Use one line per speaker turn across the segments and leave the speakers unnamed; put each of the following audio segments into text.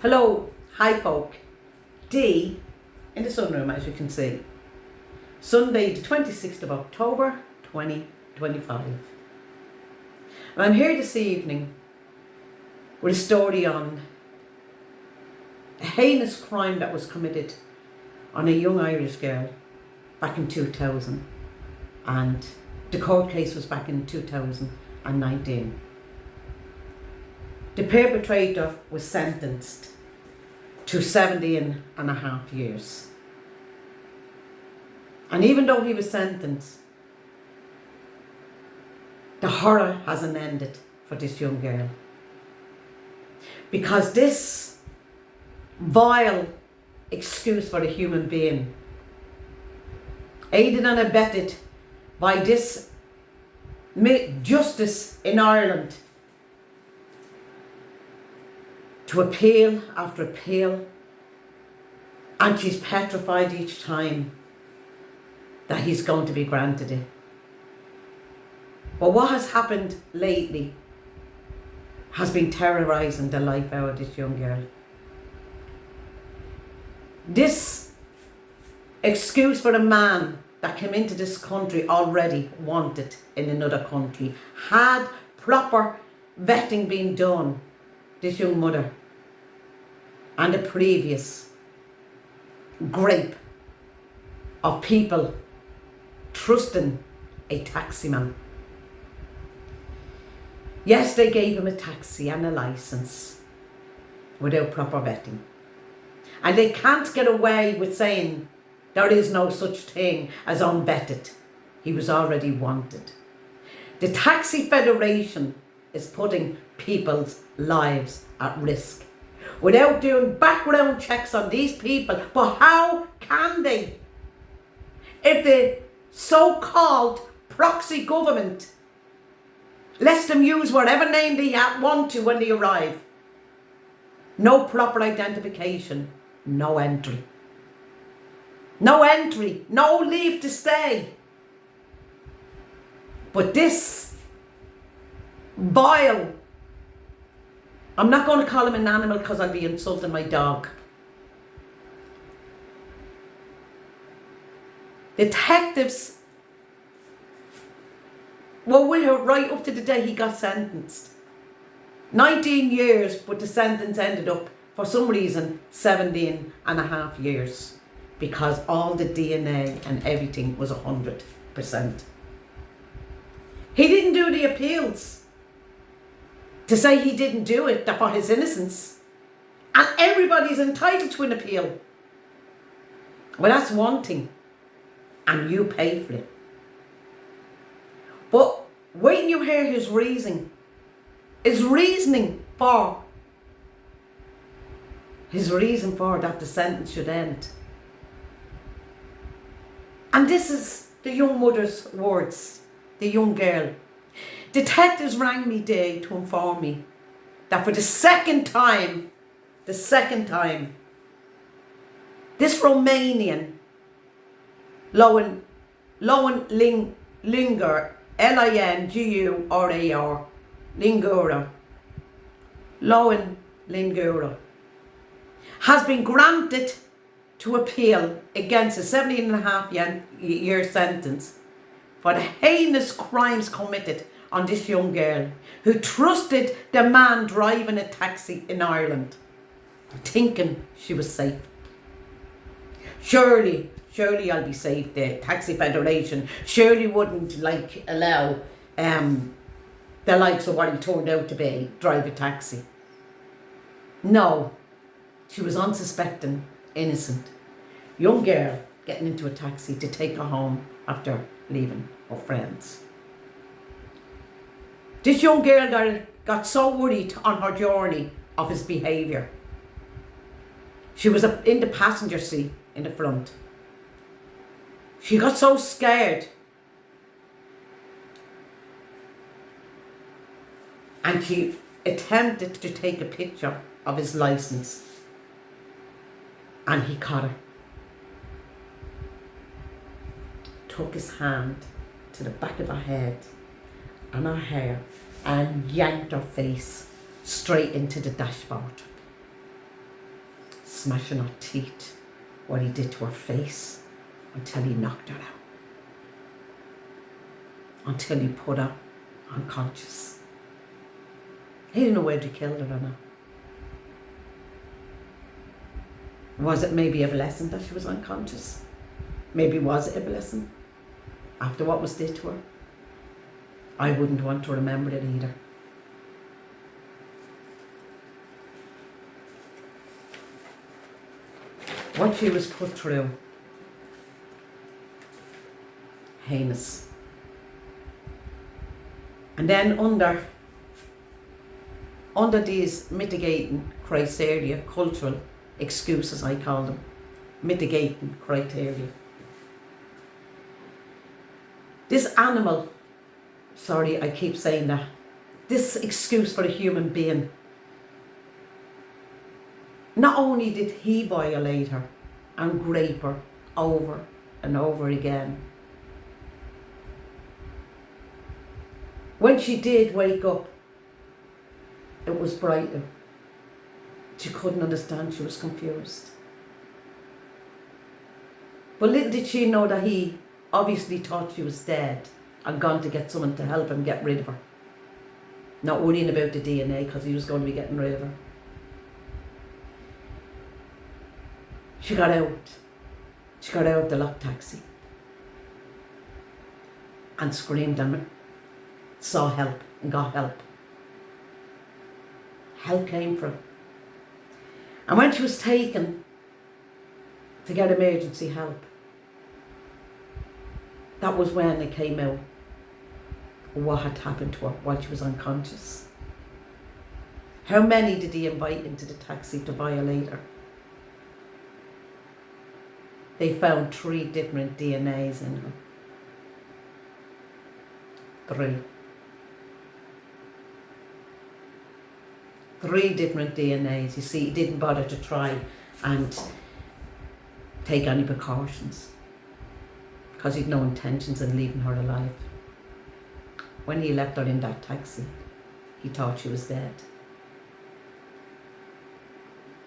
Hello, hi folk. D in the sunroom, as you can see. Sunday the 26th of October 2025. And I'm here this evening with a story on a heinous crime that was committed on a young Irish girl back in 2000, and the court case was back in 2019. The perpetrator was sentenced to 17.5 years. And even though he was sentenced, the horror hasn't ended for this young girl. Because this vile excuse for a human being, aided and abetted by this justice in Ireland, to appeal after appeal, and she's petrified each time that he's going to be granted it. But what has happened lately has been terrorising the life out of this young girl. This excuse for a man that came into this country already wanted in another country, had proper vetting been done, this young mother, and the previous grape of people trusting a taxi man. Yes, they gave him a taxi and a licence without proper vetting. And they can't get away with saying there is no such thing as unvetted. He was already wanted. The Taxi Federation is putting people's lives at risk without doing background checks on these people. But how can they? If the so-called proxy government lets them use whatever name they want to when they arrive. No proper identification, no entry. No entry, no leave to stay. But this vile, I'm not going to call him an animal because I'll be insulting my dog. Detectives were with her right up to the day he got sentenced. 19 years, but the sentence ended up, for some reason, 17.5 years. Because all the DNA and everything was 100%. He didn't do the appeals to say he didn't do it for his innocence. And everybody's entitled to an appeal. Well, that's one thing. And you pay for it. But when you hear his reasoning for that the sentence should end. And this is the young mother's words, the young girl. Detectives rang me today to inform me that for the second time, this Romanian, Lowen Linger, Lingurar, Lingura, Lowen Lingura, has been granted to appeal against a 17.5 year sentence for the heinous crimes committed on this young girl who trusted the man driving a taxi in Ireland, thinking she was safe. Surely I'll be safe. The Taxi Federation surely wouldn't allow the likes of what he turned out to be, drive a taxi. No, she was unsuspecting, innocent young girl getting into a taxi to take her home after leaving her friends. This young girl got so worried on her journey of his behaviour. She was in the passenger seat in the front. She got so scared. And she attempted to take a picture of his licence. And he caught her. Took his hand to the back of her head and her hair and yanked her face straight into the dashboard. smashing her teeth, what he did to her face, until he knocked her out. Until he put her unconscious. He didn't know whether he killed her or not. Was it maybe a blessing that she was unconscious? Maybe was it a blessing after what was did to her? I wouldn't want to remember it either. What she was put through, heinous. And then under these mitigating criteria, cultural excuses I call them, mitigating criteria. This animal, sorry I keep saying that, this excuse for a human being, not only did he violate her and rape her over and over again, when she did wake up, it was brighter. She couldn't understand, she was confused. But little did she know that he obviously thought she was dead and gone to get someone to help him get rid of her. Not worrying about the DNA because he was going to be getting rid of her. She got out. She got out of the locked taxi and screamed and saw help and got help. Help came from. And when she was taken to get emergency help, that was when it came out what had happened to her while she was unconscious. How many did he invite into the taxi to violate her? They found 3 different DNAs in her. 3. 3 different DNAs. You see, he didn't bother to try and take any precautions because he'd no intentions in leaving her alive. When he left her in that taxi, he thought she was dead.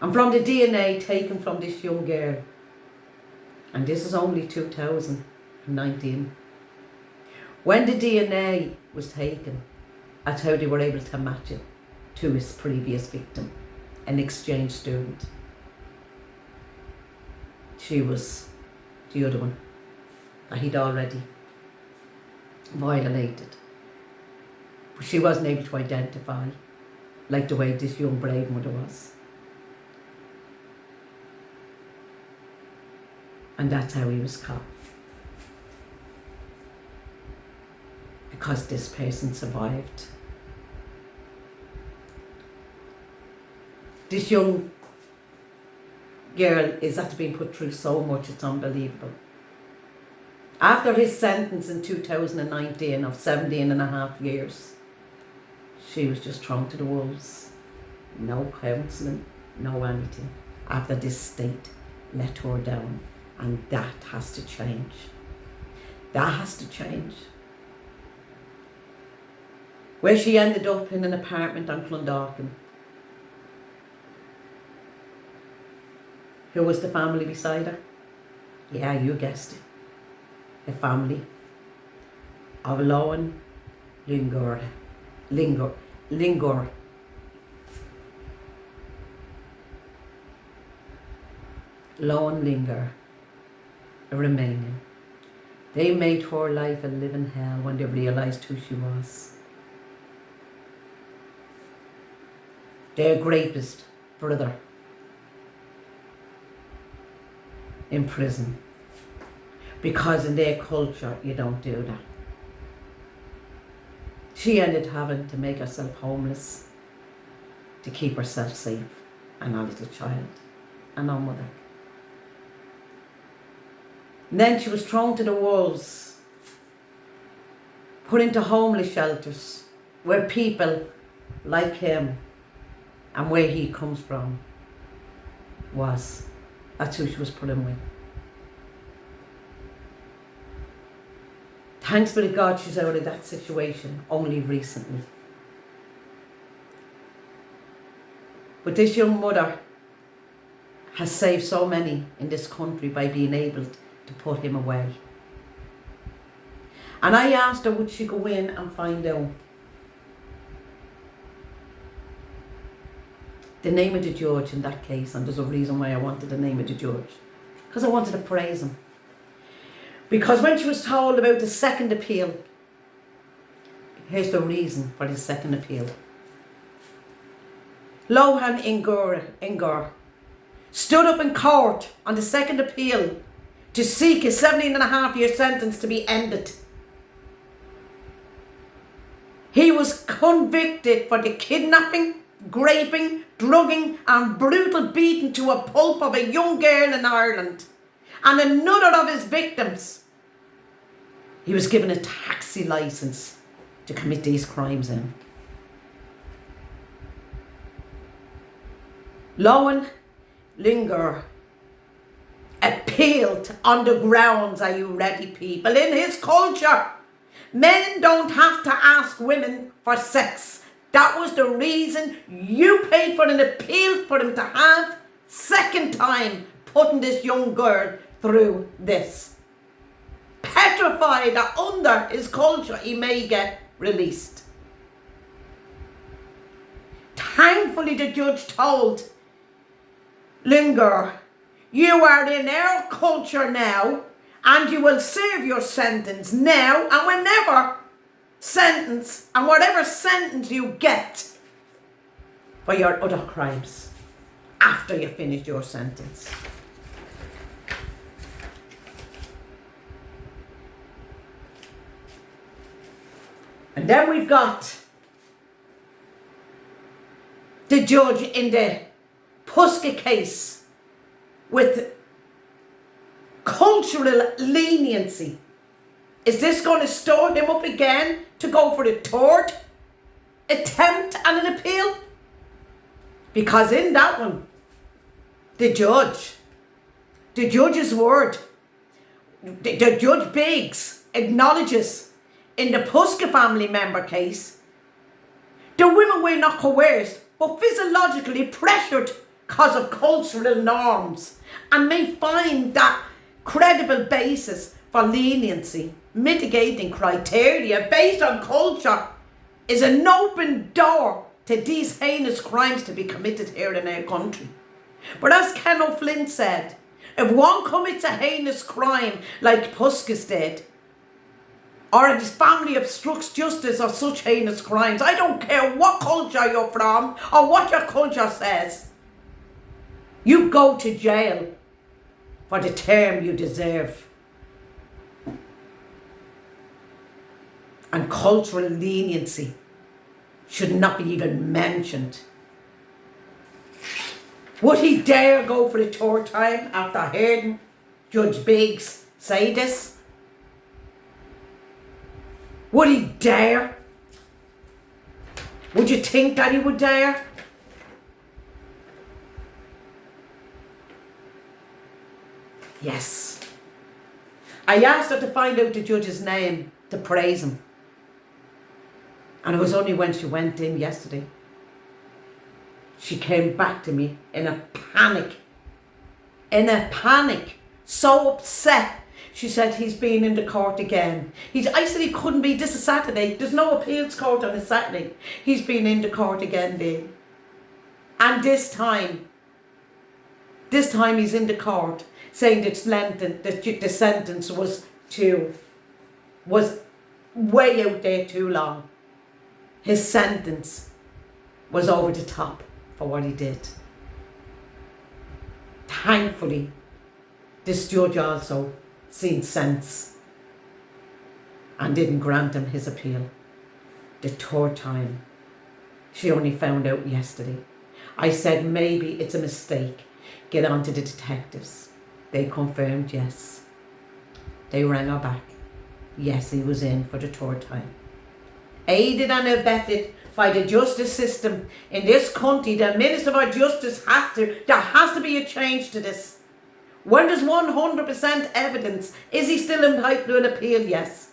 And from the DNA taken from this young girl, and this is only 2019, when the DNA was taken, that's how they were able to match it to his previous victim, an exchange student. She was the other one that he'd already violated. But she wasn't able to identify like the way this young brave mother was. And that's how he was caught. Because this person survived. This young girl is after being put through so much, it's unbelievable. After his sentence in 2019 of 17 and a half years, she was just thrown to the wolves. No counselling, no anything. After this state let her down. And that has to change. That has to change. Where she ended up in an apartment on Clondalkin. Who was the family beside her? Yeah, you guessed it. The family of Loan Lingor. Loan Linger, a Romanian. They made her life a living hell when they realised who she was. Their rapist brother in prison. Because in their culture, you don't do that. She ended having to make herself homeless to keep herself safe and her little child and her mother. And then she was thrown to the wolves, put into homeless shelters where people like him and where he comes from was. That's who she was put in with. Thanks be to God she's out of that situation only recently. But this young mother has saved so many in this country by being able to put him away. And I asked her, would she go in and find out the name of the judge in that case? And there's a reason why I wanted the name of the judge. Because I wanted to praise him. Because when she was told about the second appeal, here's the reason for the second appeal. Lohan Ingur stood up in court on the second appeal to seek his 17.5-year sentence to be ended. He was convicted for the kidnapping, raping, drugging and brutal beating to a pulp of a young girl in Ireland and another of his victims. He was given a taxi licence to commit these crimes in. Lohan Linger appealed on the grounds, are you ready people, in his culture, men don't have to ask women for sex. That was the reason you paid for an appeal for him to have second time putting this young girl through this. Petrified that under his culture he may get released. Thankfully the judge told Linger, you are in our culture now and you will serve your sentence now and whenever sentence and whatever sentence you get for your other crimes after you finish your sentence. And then we've got the judge in the Puska case with cultural leniency. Is this going to stir him up again to go for the third attempt at an appeal? Because in that one, the judge's word, the Judge Biggs acknowledges in the Puska family member case, the women were not coerced but physiologically pressured because of cultural norms and may find that credible basis for leniency, mitigating criteria based on culture is an open door to these heinous crimes to be committed here in our country. But as Ken O'Flynn said, if one commits a heinous crime like Puska's did, or if his family obstructs justice or such heinous crimes, I don't care what culture you're from or what your culture says, you go to jail for the term you deserve. And cultural leniency should not be even mentioned. Would he dare go for the third time after hearing Judge Biggs say this? Would he dare? Would you think that he would dare? Yes. I asked her to find out the judge's name to praise him. And it was only when she went in yesterday. She came back to me in a panic. So upset. She said, he's been in the court again. I said he couldn't be. This is Saturday. There's no appeals court on a Saturday. He's been in the court again, Dave. And this time he's in the court saying the sentence was way out there too long. His sentence was over the top for what he did. Thankfully, this judge also seen sense and didn't grant him his appeal. The third time. She only found out yesterday. I said maybe it's a mistake. Get on to the detectives. They confirmed yes. They rang her back. Yes, he was in for the third time. Aided and abetted by the justice system in this country, the Minister for Justice there has to be a change to this. When there's 100% evidence, is he still entitled to an appeal? Yes.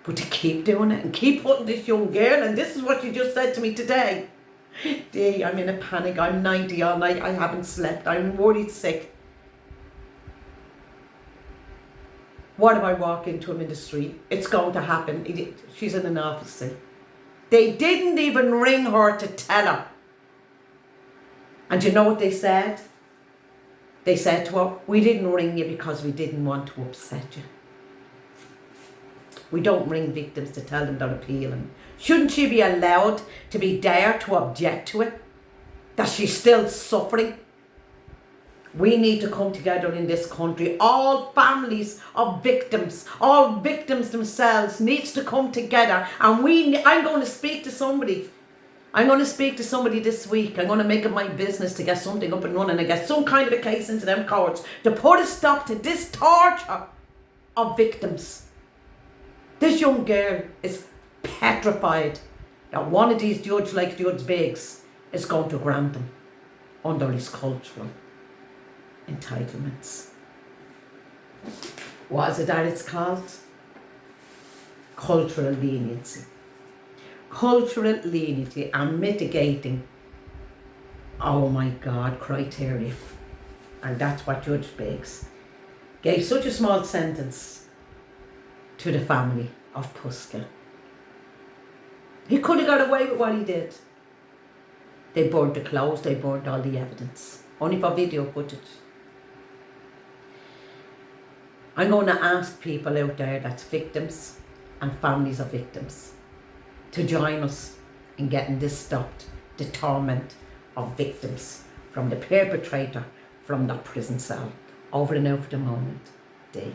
But to keep doing it and keep putting this young girl, and this is what you just said to me today, Dee, I'm in a panic. I'm 90 all night. I haven't slept. I'm worried sick. What if I walk into him in the street? It's going to happen. She's in an office. See? They didn't even ring her to tell her. And you know what they said? They said to her, we didn't ring you because we didn't want to upset you. We don't ring victims to tell them they're appealing. Shouldn't she be allowed to be there to object to it? That she's still suffering? We need to come together in this country. All families of victims, all victims themselves needs to come together. And I'm going to speak to somebody. I'm going to speak to somebody this week. I'm going to make it my business to get something up and running and get some kind of a case into them courts to put a stop to this torture of victims. This young girl is petrified that one of these judges like Judge Biggs is going to grant them under his cultural entitlements. What is it that it's called? Cultural leniency. Cultural leniency and mitigating, oh my God, criteria. And that's what Judge Biggs gave such a small sentence to the family of Puska. He could have got away with what he did. They burned the clothes, they burned all the evidence. Only for video footage. I'm going to ask people out there that's victims and families of victims to join us in getting this stopped, the torment of victims from the perpetrator from the prison cell. Over and out for the moment. Day.